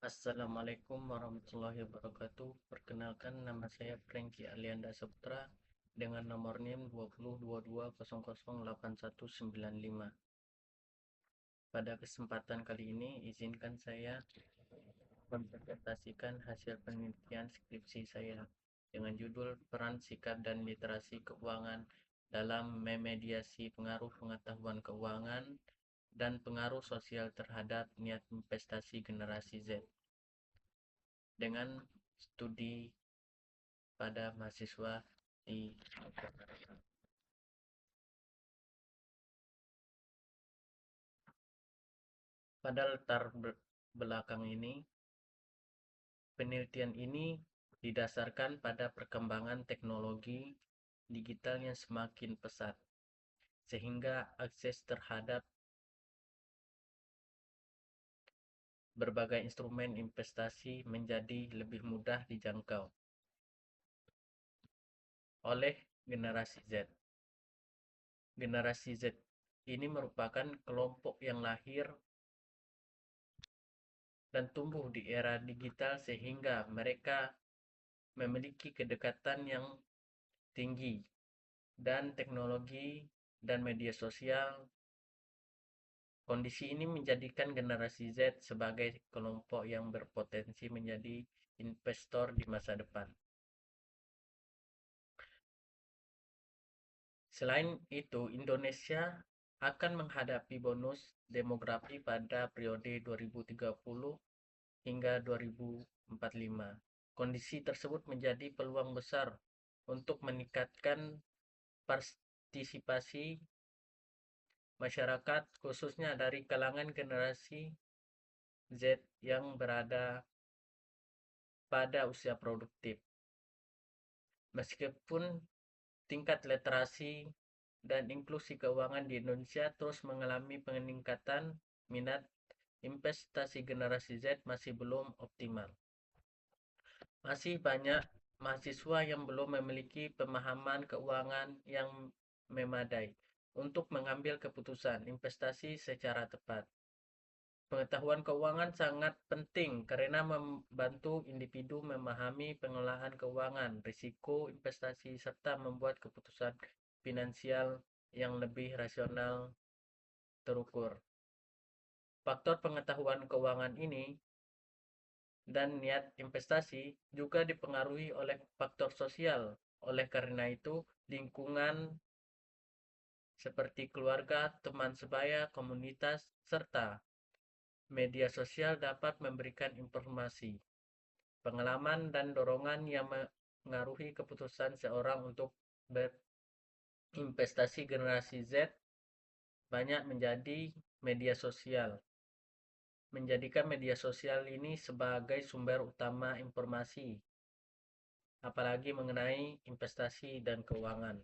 Assalamualaikum warahmatullahi wabarakatuh. Perkenalkan, nama saya Franky Alianda Saputra dengan nomor NIM 2022008195. Pada kesempatan kali ini, izinkan saya mempresentasikan hasil penelitian skripsi saya dengan judul Peran Sikap dan Literasi Keuangan dalam Memediasi Pengaruh Pengetahuan Keuangan dan Pengaruh Sosial Terhadap Niat Investasi Generasi Z, dengan studi pada mahasiswa di Jakarta. Pada latar belakang ini, penelitian ini didasarkan pada perkembangan teknologi digital yang semakin pesat, sehingga akses terhadap berbagai instrumen investasi menjadi lebih mudah dijangkau oleh generasi Z. Generasi Z ini merupakan kelompok yang lahir dan tumbuh di era digital, sehingga mereka memiliki kedekatan yang tinggi dan teknologi dan media sosial. Kondisi ini menjadikan generasi Z sebagai kelompok yang berpotensi menjadi investor di masa depan. Selain itu, Indonesia akan menghadapi bonus demografi pada periode 2030 hingga 2045. Kondisi tersebut menjadi peluang besar untuk meningkatkan partisipasi masyarakat, khususnya dari kalangan generasi Z yang berada pada usia produktif. Meskipun tingkat literasi dan inklusi keuangan di Indonesia terus mengalami peningkatan, minat investasi generasi Z masih belum optimal. Masih banyak mahasiswa yang belum memiliki pemahaman keuangan yang memadai untuk mengambil keputusan investasi secara tepat. Pengetahuan keuangan sangat penting karena membantu individu memahami pengelolaan keuangan, risiko investasi, serta membuat keputusan finansial yang lebih rasional terukur. Faktor pengetahuan keuangan ini dan niat investasi juga dipengaruhi oleh faktor sosial. Oleh karena itu, lingkungan seperti keluarga, teman sebaya, komunitas, serta media sosial dapat memberikan informasi, pengalaman, dan dorongan yang mengaruhi keputusan seorang untuk berinvestasi. Generasi Z banyak menjadikan media sosial ini sebagai sumber utama informasi, apalagi mengenai investasi dan keuangan.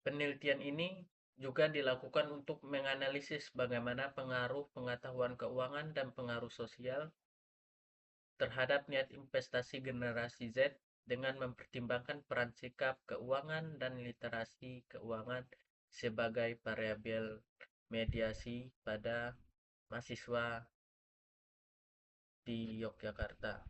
Penelitian ini juga dilakukan untuk menganalisis bagaimana pengaruh pengetahuan keuangan dan pengaruh sosial terhadap niat investasi generasi Z, dengan mempertimbangkan peran sikap keuangan dan literasi keuangan sebagai variabel mediasi pada mahasiswa di Yogyakarta.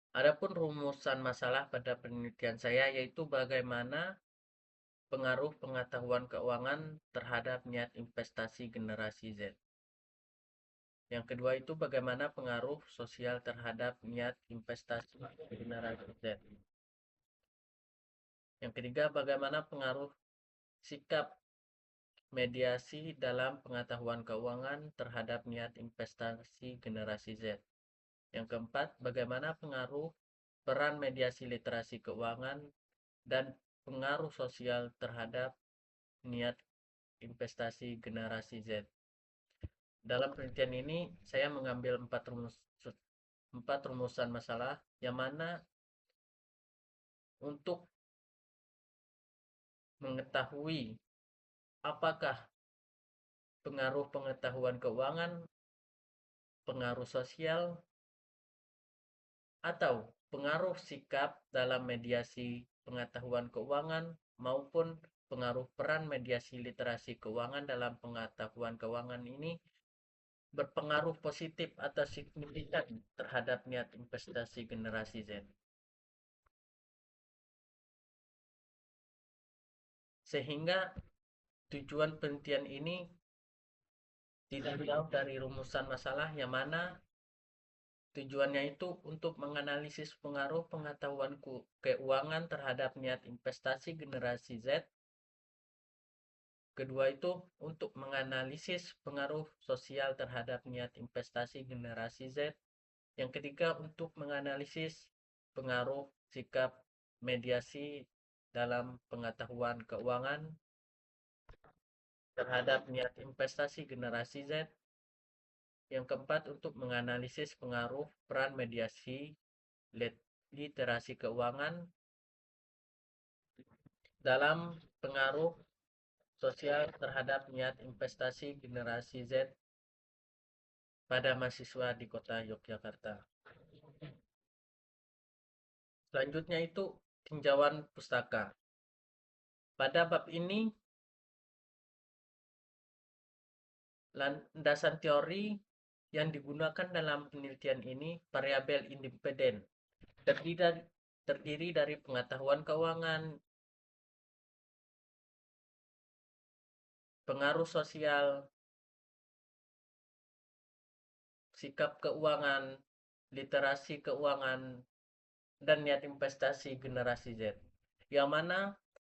Adapun rumusan masalah pada penelitian saya yaitu bagaimana pengaruh pengetahuan keuangan terhadap niat investasi generasi Z. Yang kedua itu bagaimana pengaruh sosial terhadap niat investasi generasi Z. Yang ketiga, bagaimana pengaruh sikap mediasi dalam pengetahuan keuangan terhadap niat investasi generasi Z. Yang keempat, bagaimana pengaruh peran mediasi literasi keuangan dan pengaruh sosial terhadap niat investasi generasi Z. Dalam penelitian ini, saya mengambil empat rumusan masalah, yang mana untuk mengetahui apakah pengaruh pengetahuan keuangan, pengaruh sosial, atau pengaruh sikap dalam mediasi pengetahuan keuangan maupun pengaruh peran mediasi literasi keuangan dalam pengetahuan keuangan ini berpengaruh positif atau signifikan terhadap niat investasi generasi Z. Sehingga tujuan penelitian ini tidak jauh dari rumusan masalah yang mana tujuannya itu untuk menganalisis pengaruh pengetahuan keuangan terhadap niat investasi generasi Z. Kedua itu untuk menganalisis pengaruh sosial terhadap niat investasi generasi Z. Yang ketiga untuk menganalisis pengaruh sikap mediasi dalam pengetahuan keuangan terhadap niat investasi generasi Z. Yang keempat untuk menganalisis pengaruh peran mediasi literasi keuangan dalam pengaruh sosial terhadap niat investasi generasi Z pada mahasiswa di kota Yogyakarta. Selanjutnya itu tinjauan pustaka. Pada bab ini, landasan teori yang digunakan dalam penelitian ini variabel independen, terdiri dari pengetahuan keuangan, pengaruh sosial, sikap keuangan, literasi keuangan, dan niat investasi generasi Z. Yang mana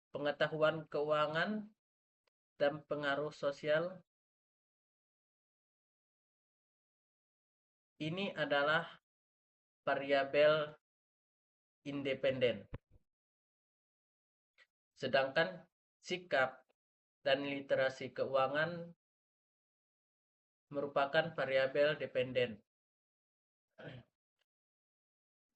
pengetahuan keuangan dan pengaruh sosial ini adalah variabel independen. Sedangkan sikap dan literasi keuangan merupakan variabel dependen.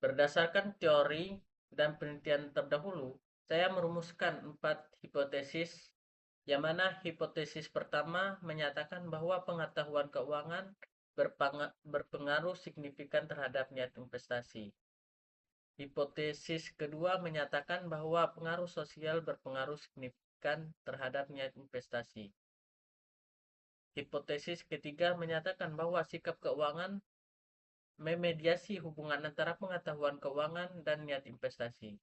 Berdasarkan teori dan penelitian terdahulu, saya merumuskan 4 hipotesis, yang mana hipotesis pertama menyatakan bahwa pengetahuan keuangan berpengaruh signifikan terhadap niat investasi. Hipotesis kedua menyatakan bahwa pengaruh sosial berpengaruh signifikan terhadap niat investasi. Hipotesis ketiga menyatakan bahwa sikap keuangan memediasi hubungan antara pengetahuan keuangan dan niat investasi.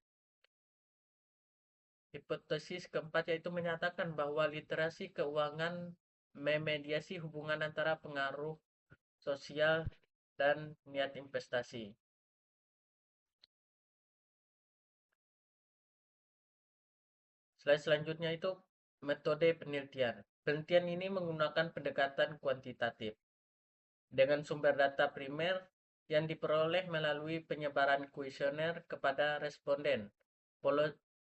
Hipotesis keempat yaitu menyatakan bahwa literasi keuangan memediasi hubungan antara pengaruh sosial dan niat investasi. Slide selanjutnya itu metode penelitian. Penelitian ini menggunakan pendekatan kuantitatif dengan sumber data primer yang diperoleh melalui penyebaran kuesioner kepada responden.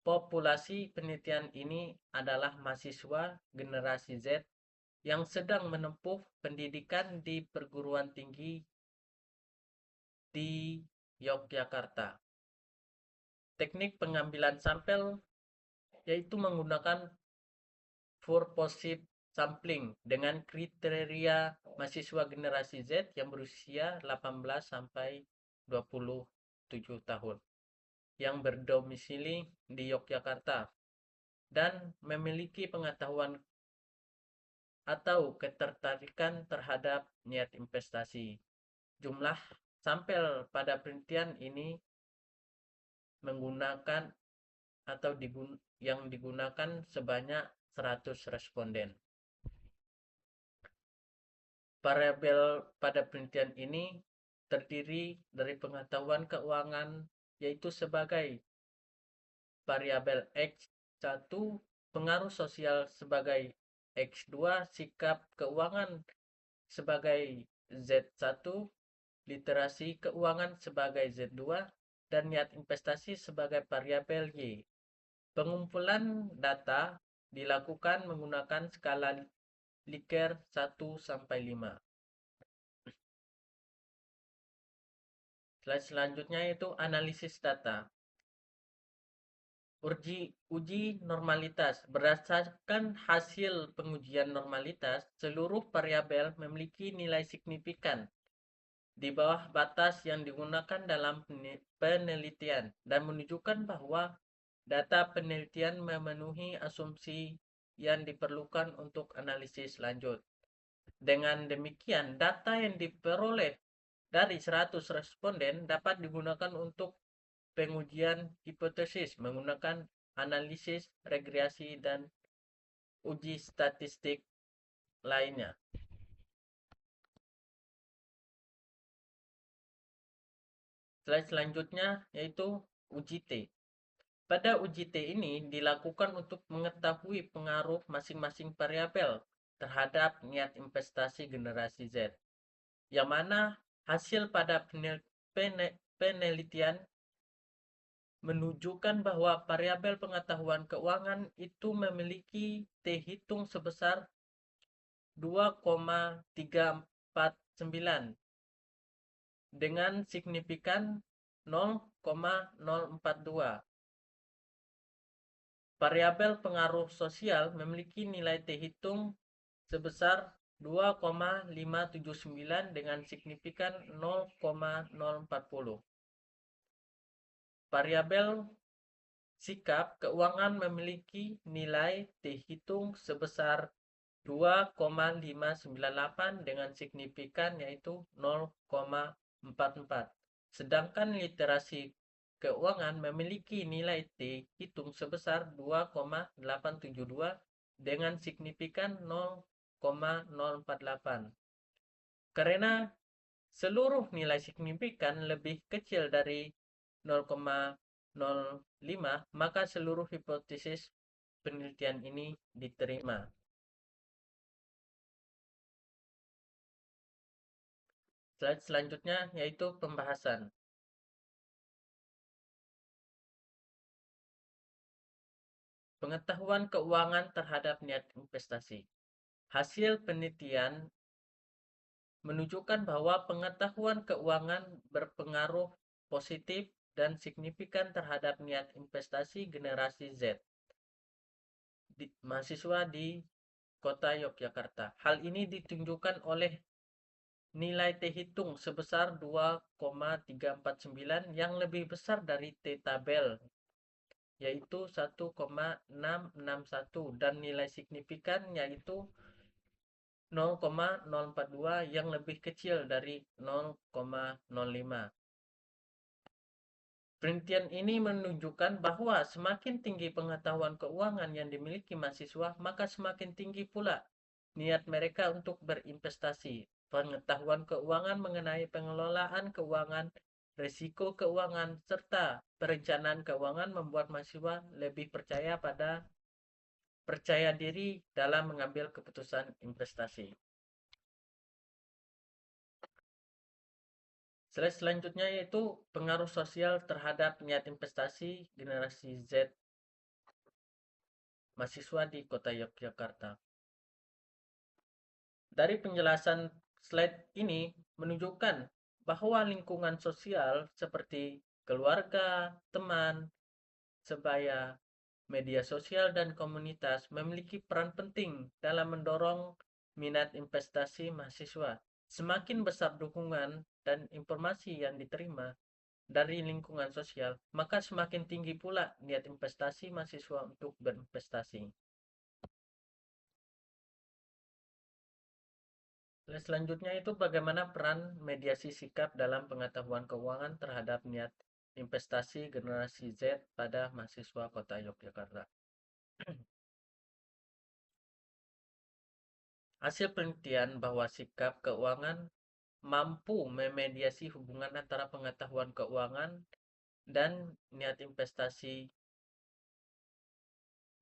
Populasi penelitian ini adalah mahasiswa generasi Z yang sedang menempuh pendidikan di perguruan tinggi di Yogyakarta. Teknik pengambilan sampel yaitu menggunakan purposive sampling dengan kriteria mahasiswa generasi Z yang berusia 18 sampai 27 tahun yang berdomisili di Yogyakarta dan memiliki pengetahuan atau ketertarikan terhadap niat investasi. Jumlah sampel pada penelitian ini menggunakan atau yang digunakan sebanyak 100 responden. Variabel pada penelitian ini terdiri dari pengetahuan keuangan yaitu sebagai variabel X1, pengaruh sosial sebagai X2, sikap keuangan sebagai Z1, literasi keuangan sebagai Z2, dan niat investasi sebagai variabel Y. Pengumpulan data dilakukan menggunakan skala Likert 1-5. Slide selanjutnya itu analisis data. Uji normalitas. Berdasarkan hasil pengujian normalitas, seluruh variabel memiliki nilai signifikan di bawah batas yang digunakan dalam penelitian dan menunjukkan bahwa data penelitian memenuhi asumsi yang diperlukan untuk analisis lanjut. Dengan demikian, data yang diperoleh dari 100 responden dapat digunakan untuk pengujian hipotesis menggunakan analisis regresi dan uji statistik lainnya. Slide selanjutnya yaitu uji T. Pada uji T ini dilakukan untuk mengetahui pengaruh masing-masing variabel terhadap niat investasi generasi Z, yang mana hasil pada penelitian menunjukkan bahwa variabel pengetahuan keuangan itu memiliki T hitung sebesar 2,349 dengan signifikan 0,042. Variabel pengaruh sosial memiliki nilai T hitung sebesar 2,579 dengan signifikan 0,040. Variabel sikap keuangan memiliki nilai T hitung sebesar 2,598 dengan signifikan yaitu 0,44. Sedangkan literasi keuangan memiliki nilai T hitung sebesar 2,872 dengan signifikan 0,048. Karena seluruh nilai signifikan lebih kecil dari 0,05, maka seluruh hipotesis penelitian ini diterima. Slide selanjutnya yaitu pembahasan. Pengetahuan keuangan terhadap niat investasi. Hasil penelitian menunjukkan bahwa pengetahuan keuangan berpengaruh positif dan signifikan terhadap niat investasi generasi Z, mahasiswa di Kota Yogyakarta. Hal ini ditunjukkan oleh nilai T hitung sebesar 2,349 yang lebih besar dari T tabel yaitu 1,661 dan nilai signifikan yaitu 0,042 yang lebih kecil dari 0,05. Penelitian ini menunjukkan bahwa semakin tinggi pengetahuan keuangan yang dimiliki mahasiswa, maka semakin tinggi pula niat mereka untuk berinvestasi. Pengetahuan keuangan mengenai pengelolaan keuangan, risiko keuangan, serta perencanaan keuangan membuat mahasiswa lebih percaya diri dalam mengambil keputusan investasi. Slide selanjutnya yaitu pengaruh sosial terhadap niat investasi generasi Z mahasiswa di Kota Yogyakarta. Dari penjelasan slide ini menunjukkan bahwa lingkungan sosial seperti keluarga, teman, sebaya, media sosial, dan komunitas memiliki peran penting dalam mendorong minat investasi mahasiswa. Semakin besar dukungan dan informasi yang diterima dari lingkungan sosial, maka semakin tinggi pula niat investasi mahasiswa untuk berinvestasi. Selanjutnya itu bagaimana peran mediasi sikap dalam pengetahuan keuangan terhadap niat investasi generasi Z pada mahasiswa Kota Yogyakarta. Hasil penelitian bahwa sikap keuangan mampu memediasi hubungan antara pengetahuan keuangan dan niat investasi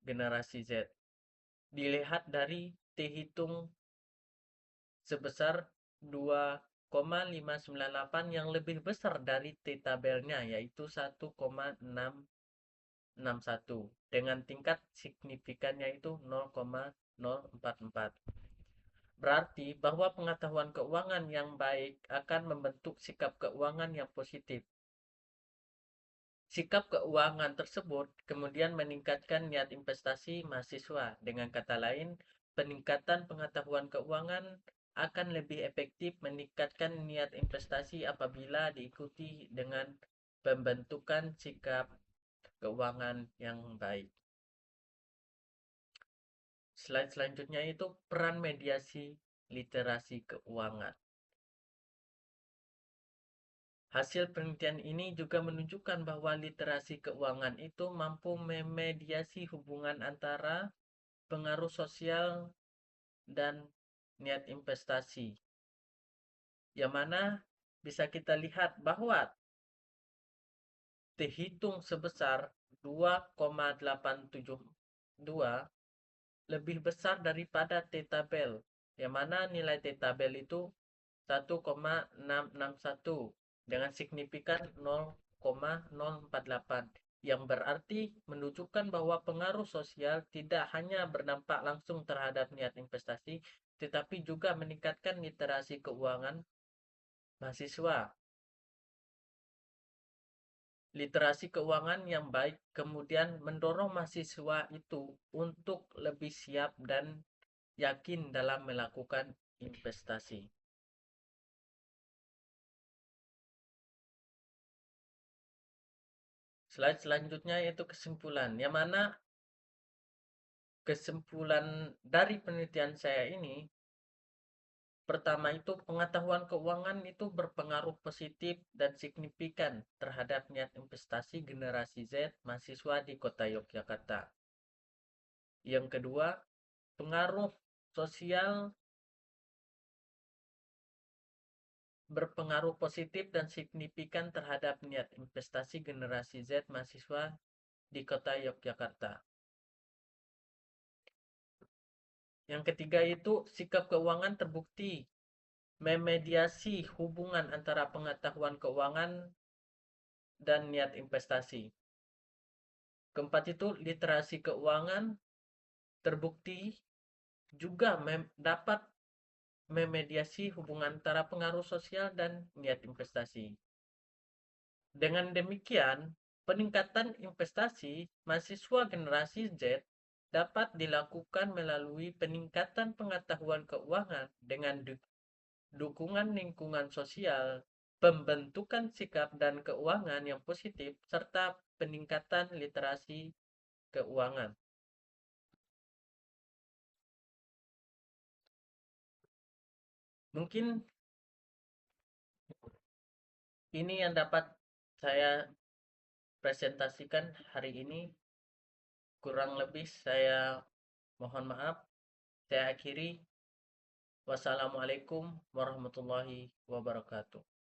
generasi Z. Dilihat dari T hitung sebesar 2,598 yang lebih besar dari T tabelnya yaitu 1,661 dengan tingkat signifikannya yaitu 0,044. Berarti bahwa pengetahuan keuangan yang baik akan membentuk sikap keuangan yang positif. Sikap keuangan tersebut kemudian meningkatkan niat investasi mahasiswa. Dengan kata lain, peningkatan pengetahuan keuangan akan lebih efektif meningkatkan niat investasi apabila diikuti dengan pembentukan sikap keuangan yang baik. Slide selanjutnya itu peran mediasi literasi keuangan. Hasil penelitian ini juga menunjukkan bahwa literasi keuangan itu mampu memediasi hubungan antara pengaruh sosial dan niat investasi. Yang mana bisa kita lihat bahwa terhitung sebesar 2,872 lebih besar daripada T-tabel, yang mana nilai T-tabel itu 1,661 dengan signifikan 0,048, yang berarti menunjukkan bahwa pengaruh sosial tidak hanya berdampak langsung terhadap niat investasi, tetapi juga meningkatkan literasi keuangan mahasiswa. Literasi keuangan yang baik kemudian mendorong mahasiswa itu untuk lebih siap dan yakin dalam melakukan investasi. Slide selanjutnya yaitu kesimpulan, yang mana kesimpulan dari penelitian saya ini, pertama itu pengetahuan keuangan itu berpengaruh positif dan signifikan terhadap niat investasi generasi Z mahasiswa di Kota Yogyakarta. Yang kedua, pengaruh sosial berpengaruh positif dan signifikan terhadap niat investasi generasi Z mahasiswa di Kota Yogyakarta. Yang ketiga itu sikap keuangan terbukti memediasi hubungan antara pengetahuan keuangan dan niat investasi. Keempat itu literasi keuangan terbukti juga dapat memediasi hubungan antara pengaruh sosial dan niat investasi. Dengan demikian, peningkatan investasi mahasiswa generasi Z dapat dilakukan melalui peningkatan pengetahuan keuangan dengan dukungan lingkungan sosial, pembentukan sikap dan keuangan yang positif, serta peningkatan literasi keuangan. Mungkin ini yang dapat saya presentasikan hari ini. Kurang lebih saya mohon maaf. Saya akhiri. Wassalamualaikum warahmatullahi wabarakatuh.